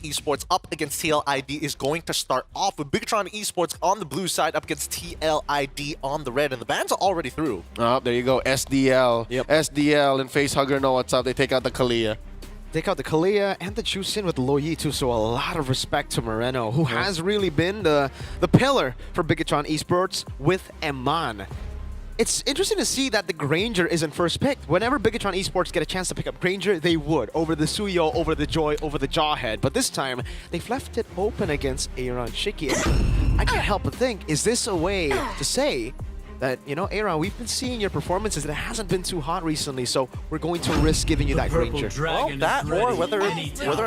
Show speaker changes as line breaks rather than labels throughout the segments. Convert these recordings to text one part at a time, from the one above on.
Esports up against TLID is going to start off with Bigatron Esports on the blue side up against TLID on the red, and the bans are already through.
Oh, there you go, SDL.
Yep.
SDL and Facehugger know what's up. They take out the Kalia.
Take out the Kalia and the Juicin with Lo Yi too, so a lot of respect to Moreno, who has really been the pillar for Bigatron Esports with Eman. It's interesting to see that the Granger isn't first picked. Whenever Bigatron Esports get a chance to pick up Granger, they would. Over the Suyo, over the Joy, over the Jawhead. But this time, they've left it open against Aaron Shiki. I can't help but think, is this a way to say that, you know, Aaron, we've been seeing your performances and it hasn't been too hot recently, so we're going to risk giving you that Granger.
Well, that or whether or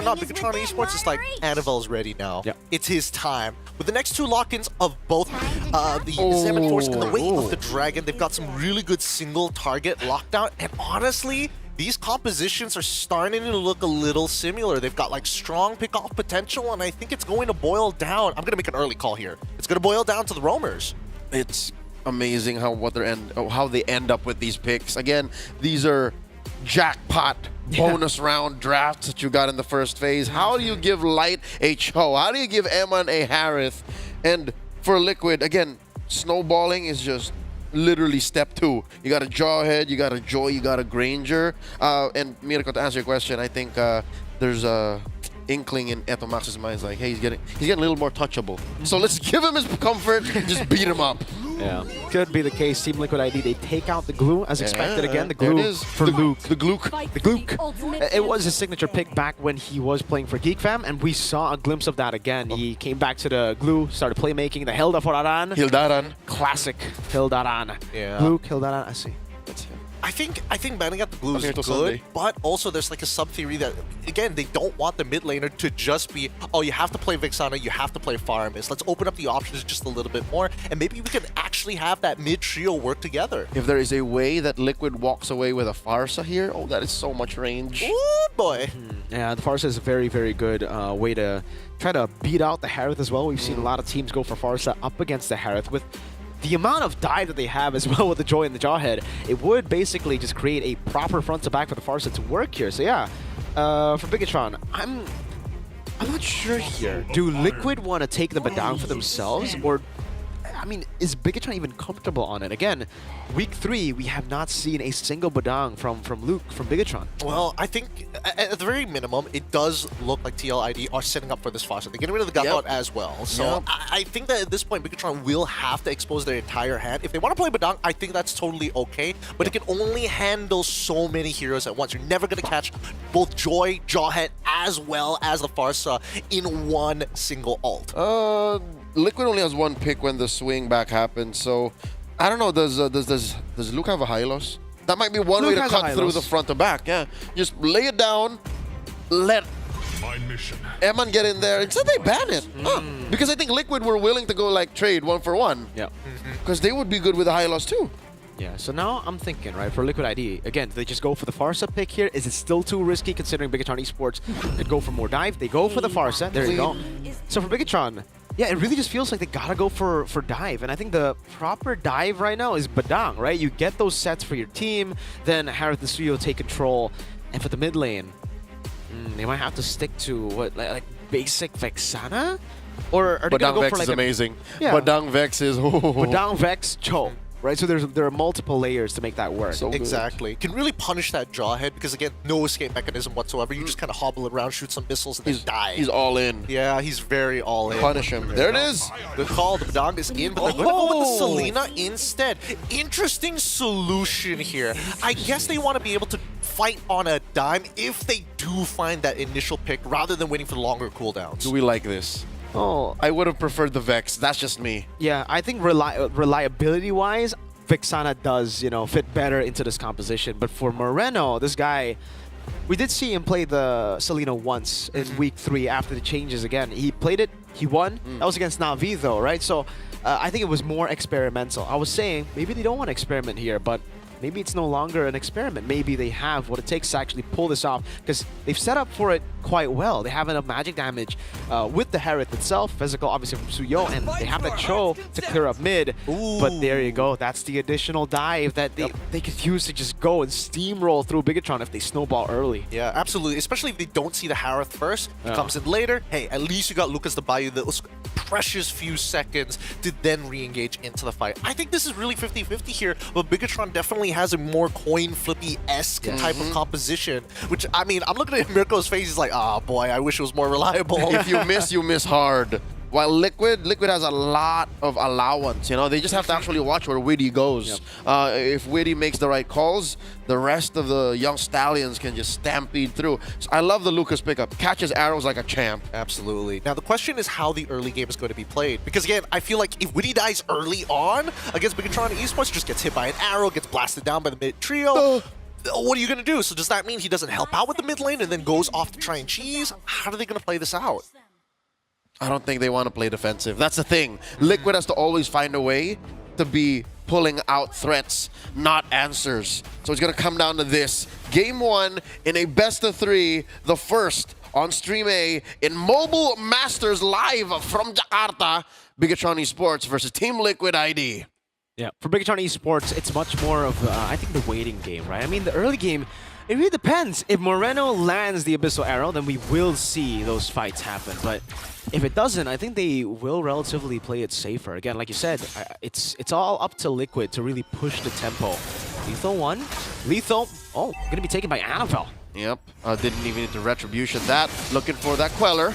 not Bigatron Esports is like, Anivel's ready now.
Yep.
It's his time. With the next two lock-ins of both the Xemen Force and the weight of the Dragon, they've got some really good single target lockdown, and honestly, these compositions are starting to look a little similar. They've got like strong pick-off potential, and I think it's going to boil down. I'm going to make an early call here. It's going to boil down to the roamers.
It's amazing how they end up with these picks. Again, these are jackpot bonus round drafts that you got in the first phase. How do you give Light a Cho? How do you give Eman a Harith? And for Liquid, again, snowballing is just literally step 2. You got a Jawhead, you got a Joy, you got a Granger. And Mirko, to answer your question, I think there's a inkling in Etomax's mind, like, hey, he's getting a little more touchable. So let's give him his comfort, just beat him up.
Yeah, could be the case. Team Liquid ID, they take out the glue as expected again. The glue for Luke.
The Glook.
The Glook. It was his signature pick back when he was playing for Geek Fam, and we saw a glimpse of that again. He came back to the glue, started playmaking, the Hilda for Aran.
Hildaran.
Classic Hildaran.
Yeah.
Luke, Hildaran, I see.
That's him.
I think banning out the glue is
here till
good,
Sunday.
but also there's like a sub-theory that, again, they don't want the mid laner to just be, oh, you have to play Vixana, you have to play Faramis. Let's open up the options just a little bit more, and maybe we can actually have that mid-trio work together.
If there is a way that Liquid walks away with a Farsa here, oh, that is so much range.
Oh, boy.
Yeah, the Farsa is a very, very good way to try to beat out the Harith as well. We've seen a lot of teams go for Farsa up against the Harith with the amount of dive that they have as well with the Joy and the Jawhead. It would basically just create a proper front to back for the Farsa to work here. So yeah, for Bigatron, I'm not sure here. Do Liquid want to take the Badang for themselves, or I mean, is Bigatron even comfortable on it? Again, week 3, we have not seen a single Badang from Luke, from Bigatron.
Well, I think at the very minimum, it does look like TLID are setting up for this Farsa. They're getting rid of the Gutout as well. So I think that at this point, Bigatron will have to expose their entire hand. If they want to play Badang, I think that's totally okay. But it can only handle so many heroes at once. You're never going to catch both Joy, Jawhead, as well as the Farsa in one single ult.
Liquid only has one pick when the swing back happens, so I don't know. Does Luke have a Hylos? That might be one way to cut through the front to back. Yeah, just lay it down, let Eman get in there. Instead they ban it, because I think Liquid were willing to go like trade 1-for-1.
Yeah,
because they would be good with the Hylos too.
Yeah, so now I'm thinking, right, for Liquid ID, again, do they just go for the Farsa pick here? Is it still too risky considering Bigatron Esports could go for more dive? They go for the Farsa. There you go. So for Bigatron, yeah, it really just feels like they gotta go for dive, and I think the proper dive right now is Badang, right? You get those sets for your team, then Harith and Suyo take control, and for the mid lane, they might have to stick to what, like basic Vexana, or are they gonna go
Vex
for like
is amazing.
Yeah.
Badang Vex is
Badang Vex Cho. Right, so there are multiple layers to make that work.
So
exactly. Can really punish that Jawhead because, again, no escape mechanism whatsoever. You just kind of hobble around, shoot some missiles, and then die.
He's all in.
Yeah, he's very all in.
Punish him. There it is.
Good call. The Badang is in, but they're going to go with the Selena instead. Interesting solution here. I guess they want to be able to fight on a dime if they do find that initial pick rather than waiting for the longer cooldowns.
Do we like this?
Oh,
I would have preferred the Vex. That's just me.
Yeah, I think reliability-wise, Vixana does, you know, fit better into this composition. But for Moreno, this guy, we did see him play the Selena once in week 3 after the changes again. He played it, he won. That was against Na'Vi though, right? So I think it was more experimental. I was saying maybe they don't want to experiment here, but maybe it's no longer an experiment. Maybe they have what it takes to actually pull this off, because they've set up for it quite well. They have enough magic damage with the Harith itself, physical obviously from Suyo, and they have that Cho to clear up mid.
Ooh.
But there you go. That's the additional dive that they could use to just go and steamroll through Bigatron if they snowball early.
Yeah, absolutely. Especially if they don't see the Harith first. He comes in later. Hey, at least you got Lucas to buy you those precious few seconds to then re-engage into the fight. I think this is really 50-50 here, but Bigatron definitely has a more coin flippy-esque type of composition, which, I mean, I'm looking at Mirko's face, he's like, ah, boy, I wish it was more reliable.
If you miss hard. While Liquid has a lot of allowance, you know, they just have to actually watch where Witty goes. If Witty makes the right calls, the rest of the young stallions can just stampede through. So I love the Lucas pickup. Catches arrows like a champ.
Absolutely. Now, the question is how the early game is going to be played. Because, again, I feel like if Witty dies early on against Bigatron Esports, just gets hit by an arrow, gets blasted down by the mid trio, what are you going to do? So does that mean he doesn't help out with the mid lane and then goes off to try and cheese? How are they going to play this out?
I don't think they want to play defensive. That's the thing. Liquid has to always find a way to be pulling out threats, not answers. So it's going to come down to this. Game 1 in a best-of-3, the first on Stream A in Mobile Masters live from Jakarta. Bigatron Esports versus Team Liquid ID.
Yeah, for Bigatron Esports, it's much more of, I think, the waiting game, right? I mean, the early game, it really depends. If Moreno lands the Abyssal Arrow, then we will see those fights happen. But if it doesn't, I think they will relatively play it safer. Again, like you said, it's all up to Liquid to really push the tempo. Lethal 1. Lethal, gonna be taken by Annabelle.
Yep, didn't even need to retribution that. Looking for that Queller.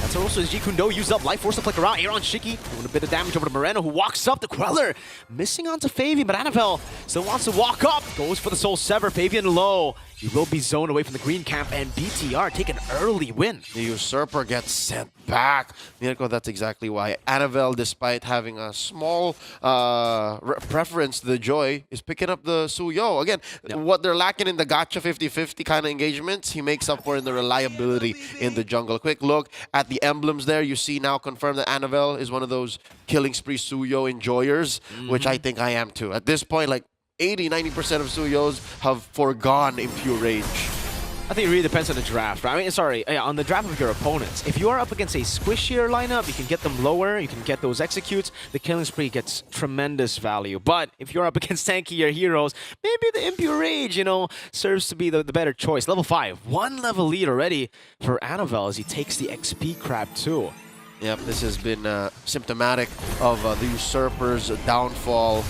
That's also as Ji Kundo used up Life Force to flick around. Here on Shiki, doing a bit of damage over to Moreno, who walks up. The Queller missing onto Fabian, but Annabelle still wants to walk up. Goes for the Soul Sever. Fabian low. He will be zoned away from the green camp, and BTR take an early win.
The Usurper gets sent back. Mirko, that's exactly why. Annabelle, despite having a small preference to the Joy, is picking up the Suyo. Again, what they're lacking in the gacha 50-50 kind of engagements, he makes up for in the reliability in the jungle. Quick look at the emblems there. You see now confirmed that Annabelle is one of those killing spree Suyo enjoyers, which I think I am too. At this point, like, 80-90% of Suyos have foregone Impure Rage.
I think it really depends on the draft, right? I mean, sorry, on the draft of your opponents. If you are up against a squishier lineup, you can get them lower, you can get those executes, the killing spree gets tremendous value. But if you're up against tankier heroes, maybe the Impure Rage, you know, serves to be the better choice. Level 5, 1 level lead already for Annabelle as he takes the XP crab too.
Yep, this has been symptomatic of the Usurper's downfall.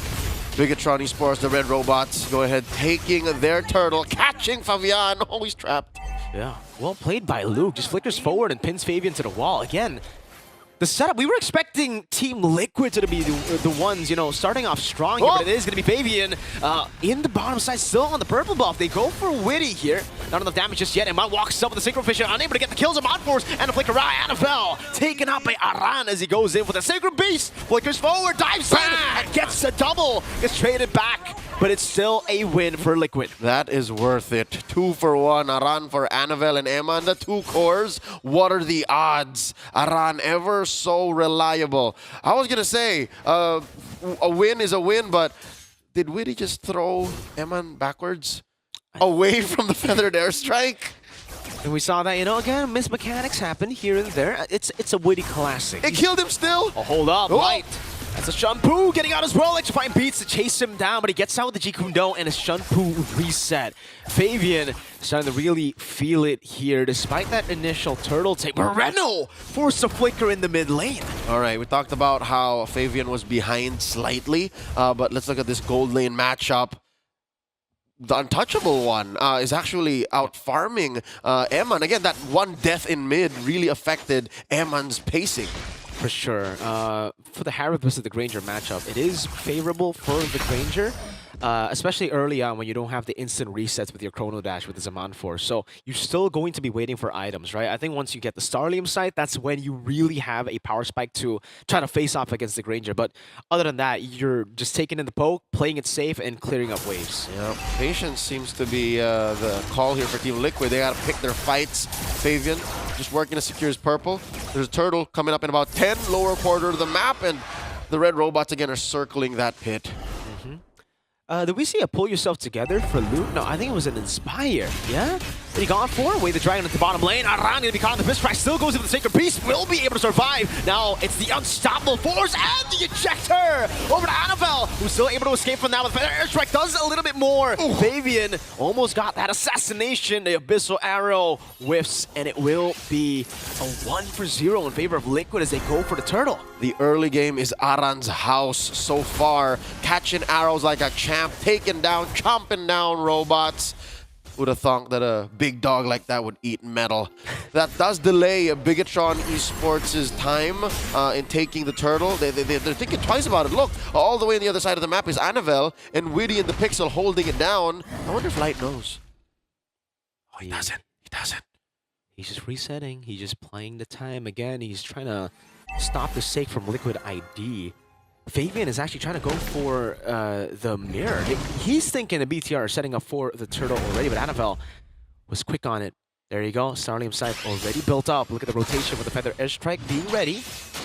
Bigatron Esports, the Red Robots, go ahead, taking their turtle, catching Fabian, always trapped.
Yeah, well played by Luke. Just flickers forward and pins Fabian to the wall. Again, the setup, we were expecting Team Liquid to be the ones, you know, starting off strong here, but it is going to be Fabian in the bottom side, still on the purple buff. They go for Witty here. Not enough damage just yet. Iman walks up with the Synchro Fisher, unable to get the kills. Iman Force and a flicker right. Annabelle taken out by Aran as he goes in with a Sacred Beast. Flickers forward, dives in, and gets a double. Gets traded back, but it's still a win for Liquid.
That is worth it. 2 for 1. Aran for Annabelle and Eman, the 2 cores. What are the odds? Aran ever so reliable. I was gonna say a win is a win, but did Witty just throw Eman backwards away from the feathered airstrike?
And we saw that, you know, again, miss mechanics happen here and there. It's a Witty classic.
It killed him still.
Oh, hold up, Light. That's a Shampoo getting out as well. Electrifying beats to chase him down, but he gets out with the Ji Kundo and a Shampoo reset. Fabian starting to really feel it here, despite that initial turtle take. Moreno forced to flicker in the mid lane.
All right, we talked about how Fabian was behind slightly, but let's look at this gold lane matchup. The untouchable one is actually out farming Eman. Again, that one death in mid really affected Eman's pacing.
For sure. For the Harith versus the Granger matchup, it is favorable for the Granger, especially early on when you don't have the instant resets with your Chrono Dash with the Zaman Force. So you're still going to be waiting for items, right? I think once you get the Starlium site, that's when you really have a power spike to try to face off against the Granger. But other than that, you're just taking in the poke, playing it safe, and clearing up waves.
Yeah, patience seems to be the call here for Team Liquid. They gotta pick their fights. Fabian just working to secure his purple. There's a turtle coming up in about 10, lower quarter of the map, and the Red Robots again are circling that pit.
Did we see a pull yourself together for Luke? No, I think it was an Inspire. Yeah? What he gone for? Way the Dragon at the bottom lane. Aran gonna be caught in the fist crack. Still goes into the Sacred Beast. Will be able to survive. Now it's the Unstoppable Force and the Ejector over to Annabelle, who's still able to escape from that with Feather Airstrike. Does a little bit more. Ooh. Fabian almost got that assassination. The Abyssal Arrow whiffs, and it will be a 1-for-0 in favor of Liquid as they go for the turtle.
The early game is Aran's house so far. Catching arrows like a champ, taking down, chomping down robots. Would have thought that a big dog like that would eat metal. That does delay Bigatron Esports' time in taking the turtle. They're thinking twice about it. Look, all the way on the other side of the map is Annabelle and Widdy and the Pixel holding it down. I wonder if Light knows. Oh, he doesn't. He doesn't.
He's just resetting. He's just playing the time again. He's trying to stop the sake from Liquid ID. Fabian is actually trying to go for the mirror. He's thinking the BTR are setting up for the turtle already, but Annabelle was quick on it. There you go. Starlium Sight already built up. Look at the rotation with the Feather Airstrike being ready.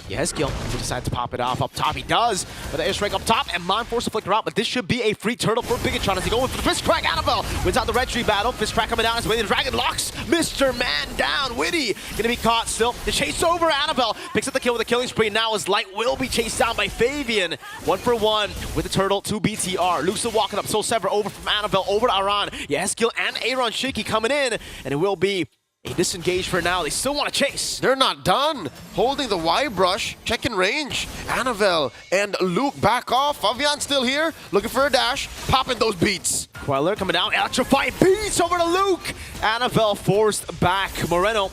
Yes, Gil. He decides to pop it off up top. He does. But the Airstrike up top, and Mon forced to flicker out. But this should be a free turtle for Bigatron as they go in for the Fist Crack. Annabelle wins out the Red Tree battle. Fist Crack coming down as the Dragon locks Mr. Man down. Widdy gonna be caught still. The chase over Annabelle. Picks up the kill with a killing spree. Now as Light will be chased down by Fabian. 1-for-1 with the turtle to BTR. Lusa walking up. Soul Sever over from Annabelle over to Aran. Yes, Gil and Aaron Shiki coming in. And it will be a disengage for now. They still want to chase.
They're not done. Holding the Y brush, checking range. Annabelle and Luke back off. Fabian still here, looking for a dash, popping those beats.
Queller coming down, electrifying beats over to Luke. Annabelle forced back. Moreno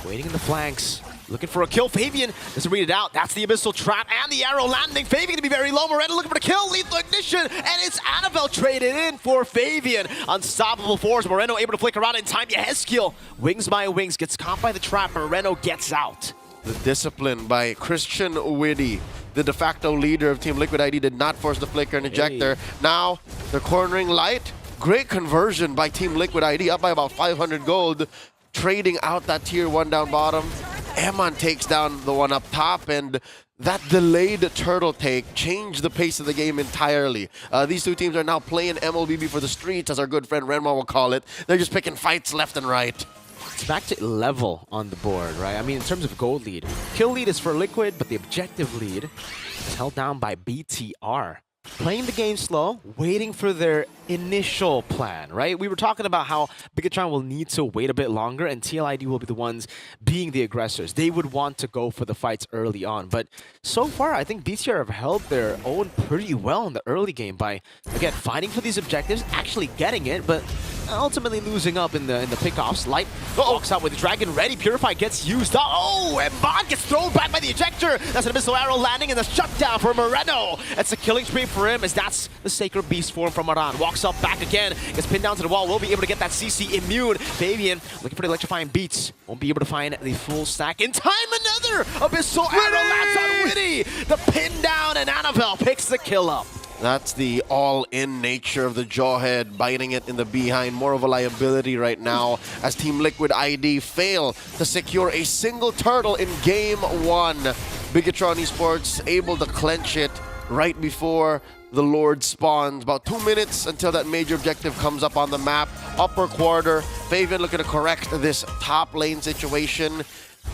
waiting in the flanks. Looking for a kill. Fabian doesn't read it out. That's the Abyssal Trap and the arrow landing. Fabian to be very low. Moreno looking for the kill. Lethal Ignition. And it's Annabelle traded in for Fabian. Unstoppable Force. Moreno able to flick around in time. Yeheskiel, wings by wings, gets caught by the trap. Moreno gets out.
The discipline by Christian Widdy, the de facto leader of Team Liquid ID, did not force the flicker and ejector. Now they're cornering Light. Great conversion by Team Liquid ID, up by about 500 gold. Trading out that tier 1 down bottom. Emon takes down the one up top, and that delayed turtle take changed the pace of the game entirely. These two teams are now playing MLBB for the streets, as our good friend Renmar will call it. They're just picking fights left and right.
It's back to level on the board, right? I mean, in terms of gold lead. Kill lead is for Liquid, but the objective lead is held down by BTR. Playing the game slow, waiting for their initial plan, right? We were talking about how Bigatron will need to wait a bit longer and TLID will be the ones being the aggressors. They would want to go for the fights early on. But so far, I think BTR have held their own pretty well in the early game by, again, fighting for these objectives, actually getting it, but ultimately losing up in the pickoffs. Light walks out with the Dragon ready. Purify gets used up. Oh, and Bond gets thrown back by the ejector. That's an Abyssal Arrow landing and the shutdown for Moreno. That's a killing spree for him as that's the Sacred Beast form from Aran. Walks up back again, gets pinned down to the wall. Will be able to get that CC immune. Fabian looking for the electrifying beats. Won't be able to find the full stack in time. Another Abyssal Arrow lands on Widdy. The pin down and Annabelle picks the kill up.
That's the all-in nature of the Jawhead, biting it in the behind. More of a liability right now as Team Liquid ID fail to secure a single turtle in Game 1. Bigatron Esports able to clench it right before the Lord spawns. About 2 minutes until that major objective comes up on the map. Upper quarter, Fabian looking to correct this top lane situation.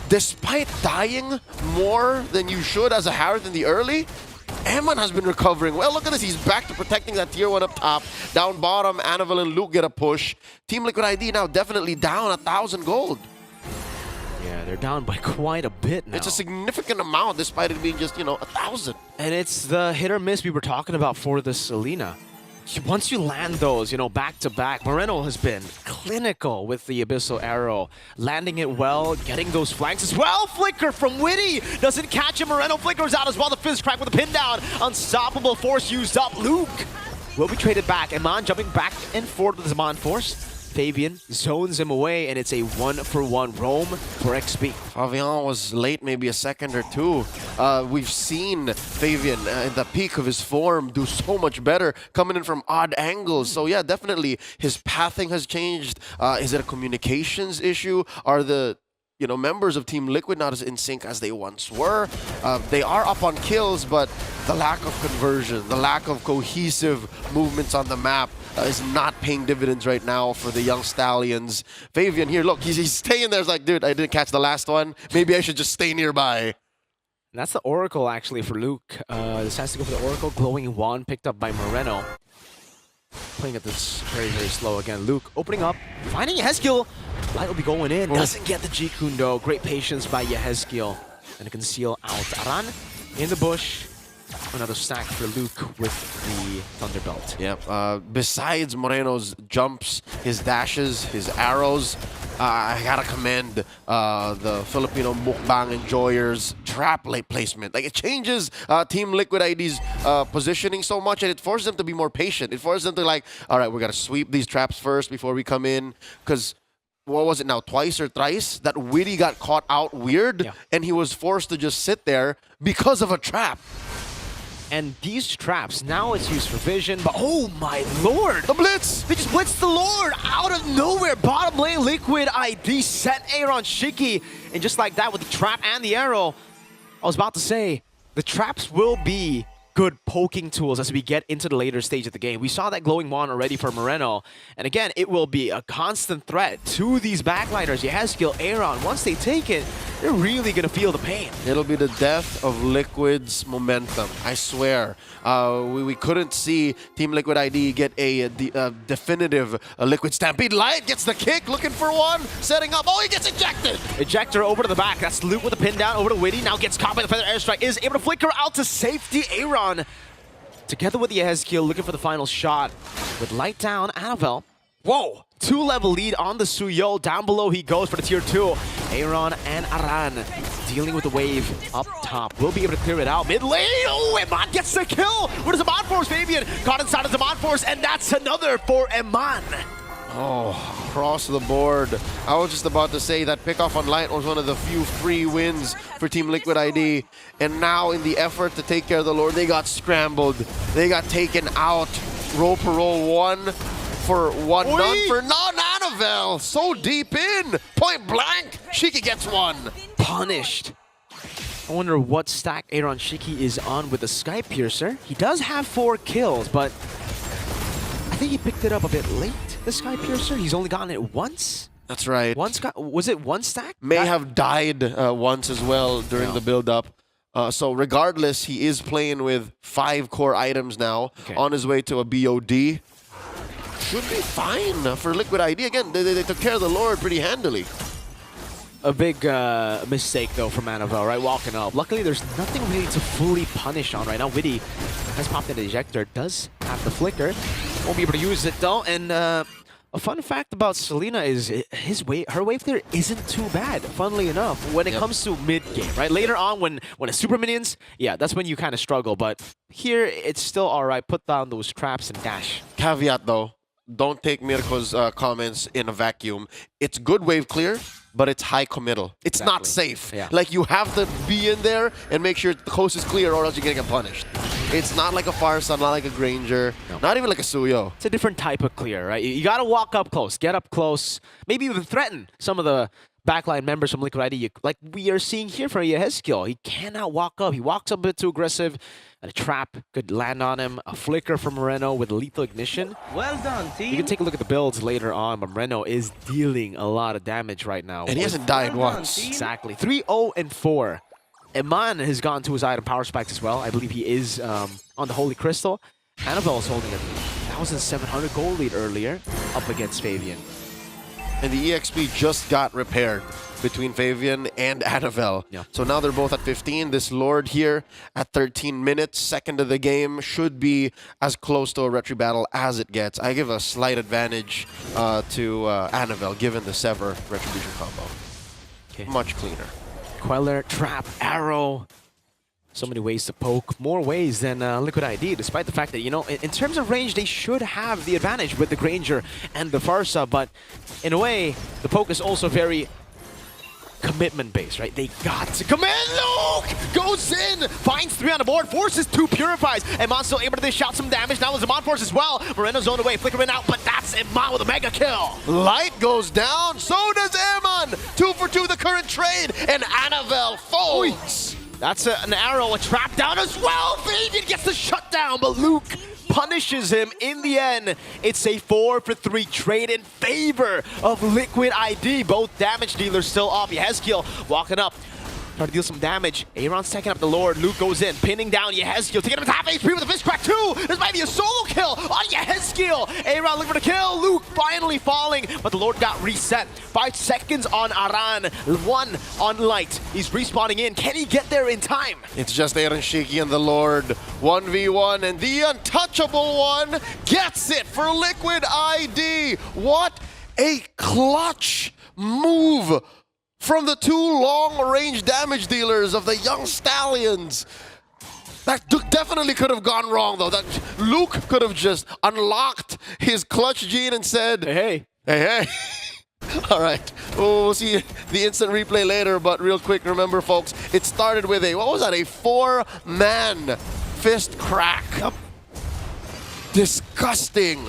Despite dying more than you should as a Harith in the early, Emon has been recovering well. Look at this. He's back to protecting that tier 1 up top. Down bottom, Annabelle and Luke get a push. Team Liquid ID now definitely down 1,000 gold.
Yeah, they're down by quite a bit now.
It's a significant amount despite it being just, 1,000.
And it's the hit or miss we were talking about for the Selena. Once you land those, back to back, Moreno has been clinical with the Abyssal Arrow. Landing it well, getting those flanks as well. Flicker from Widdy doesn't catch him. Moreno flickers out as well. The Fizz crack with a pin down. Unstoppable Force used up. Luke will be traded back. Amon jumping back and forward with his Amon Force. Fabian zones him away, and it's a 1-for-1 roam for XP.
Fabian was late, maybe a second or two. We've seen Fabian in the peak of his form do so much better, coming in from odd angles. So yeah, definitely his pathing has changed. Is it a communications issue? Are the members of Team Liquid not as in sync as they once were. They are up on kills, but the lack of conversion, the lack of cohesive movements on the map is not paying dividends right now for the young Stallions. Fabian here, look, he's staying there. He's like, dude, I didn't catch the last one. Maybe I should just stay nearby.
And that's the Oracle, actually, for Luke. This has to go for the Oracle. Glowing Wand picked up by Moreno. Playing at this very, very slow again. Luke opening up, finding Yehezkiel. Light will be going in. Doesn't get the G-Kun, though. Great patience by Yehezkiel. And to conceal out. Aran in the bush. Another stack for Luke with the Thunderbelt.
Yep. Besides Moreno's jumps, his dashes, his arrows, I gotta commend the Filipino mukbang enjoyers trap late placement. Like, it changes Team Liquid ID's positioning so much, and it forces them to be more patient. It forces them to like, all right, we gotta sweep these traps first before we come in, because what was it now, twice or thrice that Witty got caught out weird, and he was forced to just sit there because of a trap.
And these traps, now it's used for vision, but oh my lord!
The Blitz!
They just blitzed the Lord out of nowhere. Bottom lane, Liquid ID set Aaron Shiki. And just like that with the trap and the arrow, I was about to say, the traps will be good poking tools as we get into the later stage of the game. We saw that glowing wand already for Moreno. And again, it will be a constant threat to these backliners. Yehezkiel, Aaron, once they take it, they're really going to feel the pain.
It'll be the death of Liquid's momentum, I swear. We couldn't see Team Liquid ID get a definitive Liquid Stampede. Light gets the kick, looking for one, setting up. Oh, he gets ejected!
Ejector over to the back. That's Luke with the pin down over to Witty. Now gets caught by the Feather Airstrike. Is able to flicker out to safety. Aaron together with Yehezkiel looking for the final shot. With Light down, Annabelle. Whoa! 2-level lead on the Suyo. Down below he goes for the tier 2. Aaron and Aran dealing with the wave up top. Will be able to clear it out. Mid lane. Oh, Eman gets the kill. Where does Eman Force? Fabian caught inside of Eman Force, and that's another for Eman.
Oh, across the board. I was just about to say that pickoff on Light was one of the few free wins for Team Liquid ID. And now in the effort to take care of the Lord, they got scrambled. They got taken out. Roll per roll 1 for 1, none for Annabelle. So deep in. Point blank. Shiki gets 1.
Punished. I wonder what stack Aaron Shiki is on with the Sky Piercer. He does have 4 kills, but I think he picked it up a bit late. The Sky Piercer, he's only gotten it once?
That's right.
Was it one stack?
May have died once as well during the build-up. So regardless, he is playing with 5 core items now, on his way to a BOD. Should be fine for Liquid ID. Again, they took care of the Lord pretty handily.
A big mistake, though, from Annabelle, right? Walking up. Luckily, there's nothing really to fully punish on right now. Witty has popped in the ejector, does have the flicker. Won't be able to use it, though. And a fun fact about Selena is her wave clear isn't too bad, funnily enough, when it comes to mid-game, right? Later on, when it's super minions, yeah, that's when you kind of struggle. But here, it's still all right. Put down those traps and dash.
Caveat, though. Don't take Mirko's comments in a vacuum. It's good wave clear, but it's high committal. It's not safe.
Yeah.
Like, you have to be in there and make sure the coast is clear, or else you're going to get punished. It's not like a Farsa, not like a Granger, not even like a Suyo.
It's a different type of clear, right? You got to walk up close, get up close, maybe even threaten some of the backline members from Liquid ID, like we are seeing here for Yehezkiel. He cannot walk up. He walks up a bit too aggressive. And a trap could land on him. A flicker from Moreno with lethal ignition.
Well done, team.
You can take a look at the builds later on, but Moreno is dealing a lot of damage right now.
And he hasn't died once.
Exactly. 3-0 and 4. Eman has gone to his item power spikes as well. I believe he is on the Holy Crystal. Annabelle is holding a 1,700 gold lead earlier up against Fabian.
And the EXP just got repaired between Fabian and Annabelle.
Yeah.
So now they're both at 15. This Lord here at 13 minutes, second of the game, should be as close to a retry battle as it gets. I give a slight advantage to Annabelle, given the Sever Retribution combo. Much cleaner.
Queller, trap, arrow. So many ways to poke, more ways than Liquid ID, despite the fact that, you know, in terms of range, they should have the advantage with the Granger and the Farsa, but in a way, the poke is also very commitment based, right? They got to commit. Luke goes in, finds 3 on the board, forces 2 purifies. Emon's still able to dish out some damage. Now Zaman force as well. Moreno's zoned away, flickering out, but that's Eman with a mega kill.
Light goes down, so does Eman. 2 for 2 the current trade, and Anavel folds.
That's an arrow, a trap down as well. Fabian gets the shutdown, but Luke punishes him in the end. It's a 4 for 3 trade in favor of Liquid ID. Both damage dealers still off. Yehezkiel walking up, trying to deal some damage. Aaron's taking up the Lord. Luke goes in, pinning down Yehezkiel, taking him to half HP with a fist crack too. This might be a solo kill on Yehezkiel. Aaron looking for the kill. Luke finally falling, but the Lord got reset. 5 seconds on Aran, 1 on Light. He's respawning in. Can he get there in time?
It's just Aaron Shiki and the Lord. 1v1, and the untouchable one gets it for Liquid ID. What a clutch move from the 2 long-range damage dealers of the Young Stallions. That definitely could have gone wrong, though. That Luke could have just unlocked his clutch gene and said,
Hey.
All right, we'll see the instant replay later, but real quick, remember, folks, it started with a, what was that, a 4-man fist crack.
Yep.
Disgusting.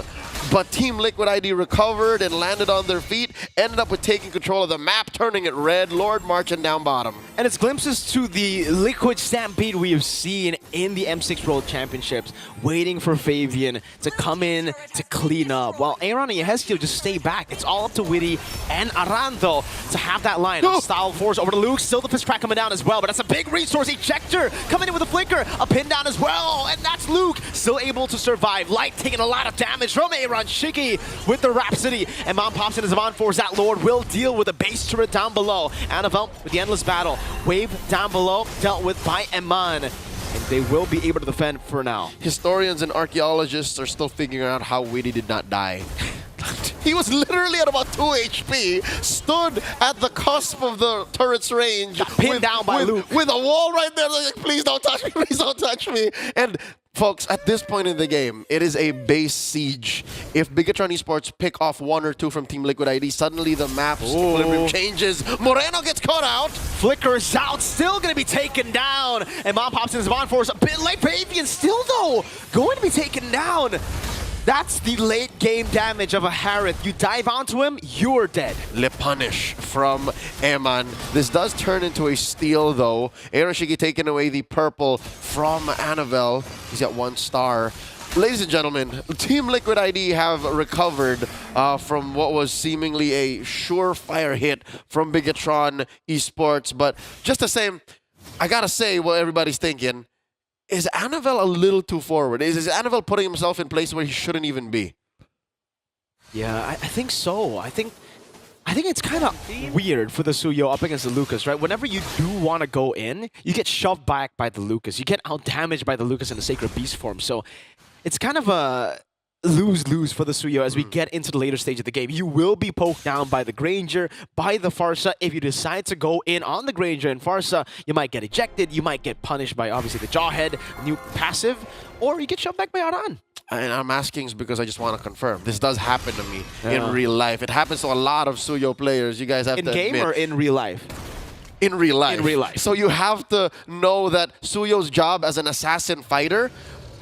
But Team Liquid ID recovered and landed on their feet, ended up with taking control of the map, turning it red, Lord marching down bottom.
And it's glimpses to the Liquid Stampede we have seen in the M6 World Championships, waiting for Fabian to come in to clean up, while Aaron and Yehezkiel just stay back. It's all up to Witty and Aran, though, to have that line. Style force over to Luke, still the fist crack coming down as well, but that's a big resource. Ejector coming in with a flicker, a pin down as well, and that's Luke, still able to survive. Light taking a lot of damage from Aaron. Shiki with the Rhapsody, and Mom pops in as Zaman force. That Lord will deal with a base turret down below. Anavel with the endless battle. Wave down below, dealt with by Eman. And they will be able to defend for now.
Historians and archaeologists are still figuring out how Witty did not die. He was literally at about 2 HP, stood at the cusp of the turret's range.
Got pinned down by Luke.
With a wall right there, like, please don't touch me, please don't touch me. And folks, at this point in the game, it is a base siege. If Bigatron Esports pick off 1 or 2 from Team Liquid ID, suddenly the map's equilibrium changes. Moreno gets caught out.
Flickers out, still going to be taken down. And Mom pops in as Zaman force. A bit late, Fabian still, though, going to be taken down. That's the late game damage of a Harith. You dive onto him, you're dead.
Le punish from Eman. This does turn into a steal, though. Aeroshiki taking away the purple from Anavel. He's got 1 star. Ladies and gentlemen, Team Liquid ID have recovered from what was seemingly a surefire hit from Bigatron Esports. But just the same, I gotta say what everybody's thinking. Is Anavel a little too forward? Is Anavel putting himself in places where he shouldn't even be?
Yeah, I think so. I think it's kind of weird for the Suyo up against the Lucas, right? Whenever you do want to go in, you get shoved back by the Lucas. You get out-damaged by the Lucas in the Sacred Beast form. So it's kind of a lose-lose for the Suyo as we get into the later stage of the game. You will be poked down by the Granger, by the Farsa. If you decide to go in on the Granger and Farsa, you might get ejected, you might get punished by obviously the Jawhead, new passive, or you get shoved back by Aran.
And I'm asking because I just want to confirm. This does happen to me in real life. It happens to a lot of Suyo players. You guys have to admit.
In game or in real life?
In real life.
In real life.
So you have to know that Suyo's job as an assassin fighter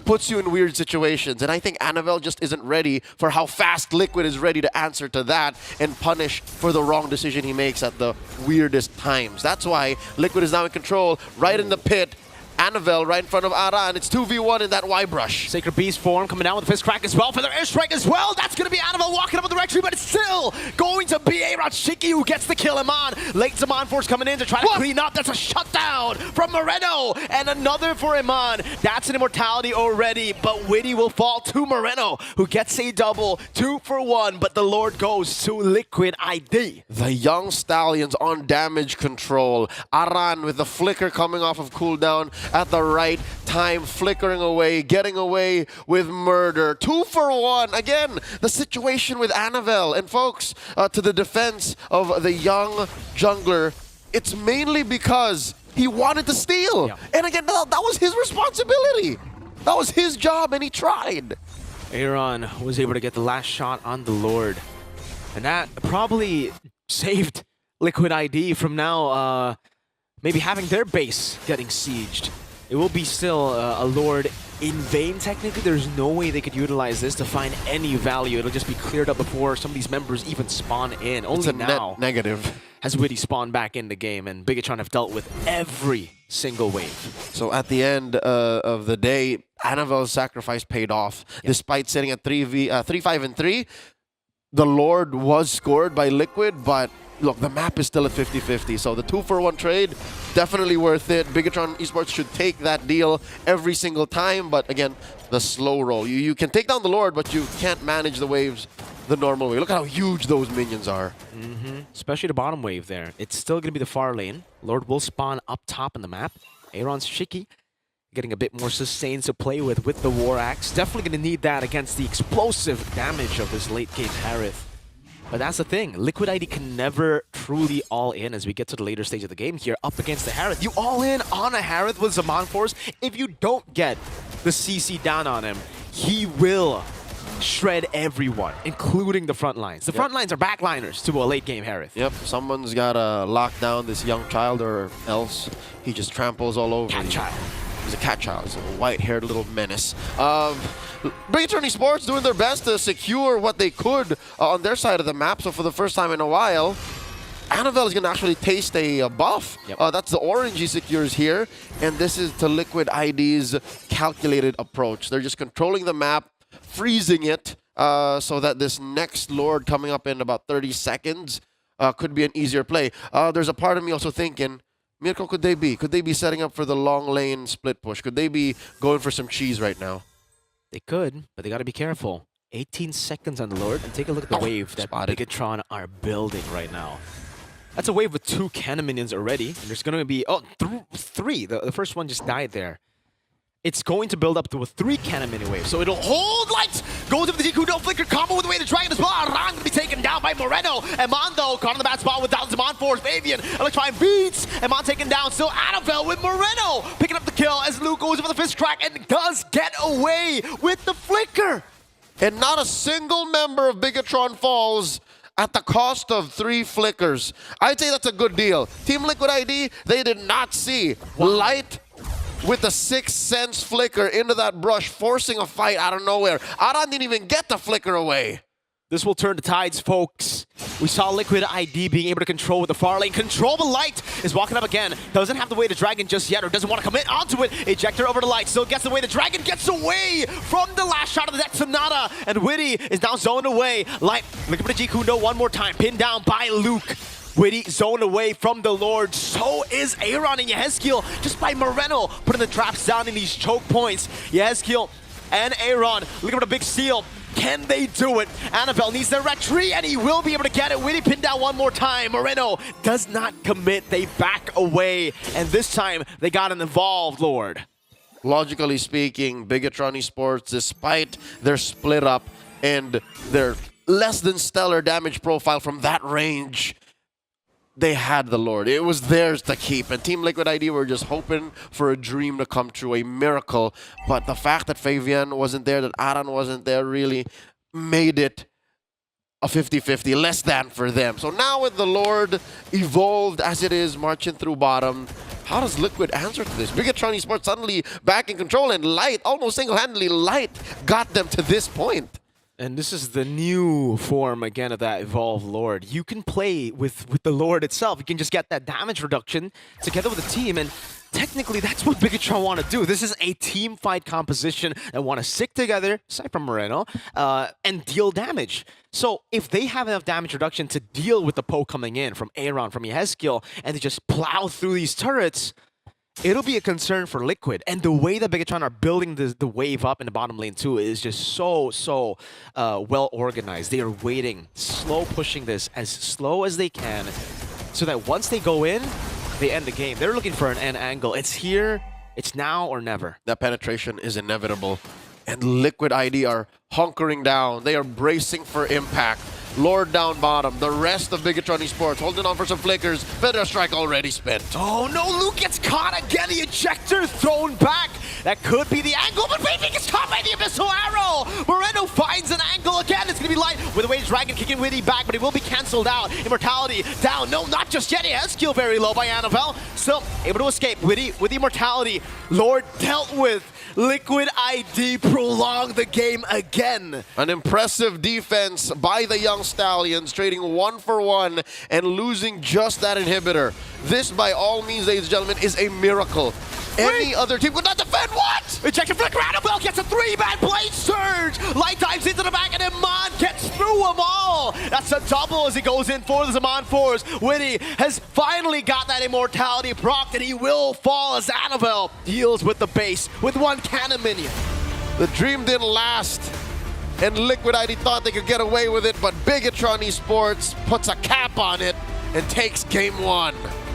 puts you in weird situations. And I think Anavel just isn't ready for how fast Liquid is ready to answer to that and punish for the wrong decision he makes at the weirdest times. That's why Liquid is now in control, right in the pit. Anavel right in front of Aran. It's 2v1 in that Y-brush.
Sacred Beast form coming down with the fist crack as well for their airstrike as well. That's going to be Anavel walking up with the rectory, but it's still going to be Shiki who gets the kill. Eman. Late Zaman force coming in to try to clean up. That's a shutdown from Moreno. And another for Eman. That's an immortality already, but Witty will fall to Moreno, who gets a double. 2 for 1, but the Lord goes to Liquid ID.
The Young Stallions on damage control. Aran with the flicker coming off of cooldown at the right time, flickering away, getting away with murder. 2 for 1. Again, the situation with Anavel. And folks, to the defense of the young jungler, it's mainly because he wanted to steal.
Yeah.
And again, that was his responsibility. That was his job, and he tried.
Aaron was able to get the last shot on the Lord. And that probably saved Liquid ID from now maybe having their base getting sieged. It will be still a Lord in vain, technically. There's no way they could utilize this to find any value. It'll just be cleared up before some of these members even spawn in. Only now
net negative.
has Witty spawned back in the game, and Bigatron have dealt with every single wave.
So at the end of the day, Anavel's sacrifice paid off.
Yep.
Despite sitting at 3-5-3, the Lord was scored by Liquid, but look, the map is still at 50-50. So the 2-for-1 trade, definitely worth it. Bigatron Esports should take that deal every single time. But again, the slow roll. You can take down the Lord, but you can't manage the waves the normal way. Look at how huge those minions are.
Especially the bottom wave there. It's still going to be the far lane. Lord will spawn up top in the map. Aaron's Shiki getting a bit more sustains to play with the War Axe. Definitely going to need that against the explosive damage of this late game Harith. But that's the thing. Liquid ID can never truly all in as we get to the later stage of the game here up against the Harith. You all in on a Harith with Zaman Force. If you don't get the CC down on him, he will shred everyone, including the front lines. The front lines are backliners to a late game Harith.
Yep, someone's got to lock down this young child or else he just tramples all over
Cat
you.
child.
He's a cat child. He's a white-haired little menace. BTR Sports doing their best to secure what they could on their side of the map. So for the first time in a while, Anavel is going to actually taste a buff.
Yep.
That's the orange he secures here. And this is to Liquid ID's calculated approach. They're just controlling the map, freezing it, so that this next Lord coming up in about 30 seconds could be an easier play. There's a part of me also thinking, Mirko, could they be? Could they be setting up for the long lane split push? Could they be going for some cheese right now?
They could, but they got to be careful. 18 seconds on the Lord, and take a look at the wave that
spotted.
Bigatron are building right now. That's a wave with 2 cannon minions already, and there's going to be, three. The first one just died there. It's going to build up to a 3 cannon mini wave, so it'll hold lights. Goes up the Deku, no flicker combo with the way the dragon as well. Aran going to be taken down by Moreno. Eman though caught on the bad spot with Zaman Force. Fabian electrifying beats. Eman taken down. Still Anavel with Moreno picking up the kill as Luke goes for the fist crack and does get away with the flicker.
And not a single member of Bigatron falls at the cost of 3 flickers. I'd say that's a good deal. Team Liquid ID, they did not see light with the 6th sense flicker into that brush, forcing a fight out of nowhere. Aran didn't even get the flicker away.
This will turn the tides, folks. We saw Liquid ID being able to control with the far lane. Control the light is walking up again. Doesn't have the way to dragon just yet, or doesn't want to commit onto it. Ejector over the light. Still gets the way. The dragon gets away from the last shot of the Death Sonata. And Witty is now zoned away. Light looking for the Jikundo one more time. Pinned down by Luke. Witty zoned away from the Lord. So is Aaron and Yehezkiel just by Moreno putting the traps down in these choke points. Yehezkiel and Aaron looking for the big steal. Can they do it? Anavel needs the retreat, and he will be able to get it. Witty pinned down one more time. Moreno does not commit. They back away, and this time they got an involved Lord.
Logically speaking, Bigatron Esports, despite their split up and their less than stellar damage profile from that range, they had the Lord. It was theirs to keep. And Team Liquid ID were just hoping for a dream to come true, a miracle. But the fact that Fabian wasn't there, that Aran wasn't there, really made it a 50-50, less than for them. So now with the Lord evolved as it is, marching through bottom, how does Liquid answer to this? Bigatron Esports suddenly back in control, and Light, almost single-handedly, Light got them to this point.
And this is the new form, again, of that Evolved Lord. You can play with the Lord itself. You can just get that damage reduction together with the team, and technically that's what Bigatron want to do. This is a team fight composition that want to stick together, aside from Moreno, and deal damage. So if they have enough damage reduction to deal with the poke coming in from Aaron, from Yehezkiel, and to just plow through these turrets, it'll be a concern for Liquid. And the way that Bigatron are building the wave up in the bottom lane too is just so well organized. They are waiting, slow pushing this as slow as they can, so that once they go in, they end the game. They're looking for an end angle. It's here, it's now or never.
That penetration is inevitable. And Liquid ID are hunkering down. They are bracing for impact. Lord down bottom. The rest of Bigatron Esports holding on for some flickers. Better strike already spent.
Oh no, Luke gets caught again. The ejector thrown back. That could be the angle, but Baby gets caught by the Abyssal Arrow. Moreno finds an angle again. It's going to be Light with the way Dragon kicking Witty back, but he will be cancelled out. Immortality down. No, not just yet. He has skill very low by Annabelle. Still able to escape. Witty with the Immortality. Lord dealt with. Liquid ID prolonged the game again.
An impressive defense by the young Stallions, trading 1-for-1 and losing just that inhibitor. This, by all means, ladies and gentlemen, is a miracle. Any other team could not defend. What?
Ejection flicker. Annabelle gets a 3-man blade surge. Light dives into the back and Iman gets through them all. That's a double as he goes in for the Zaman Force. Witty has finally got that Immortality proc and he will fall as Annabelle deals with the base with one cannon minion.
The dream didn't last, and Liquid ID thought they could get away with it, but Bigatron Esports puts a cap on it and takes game 1.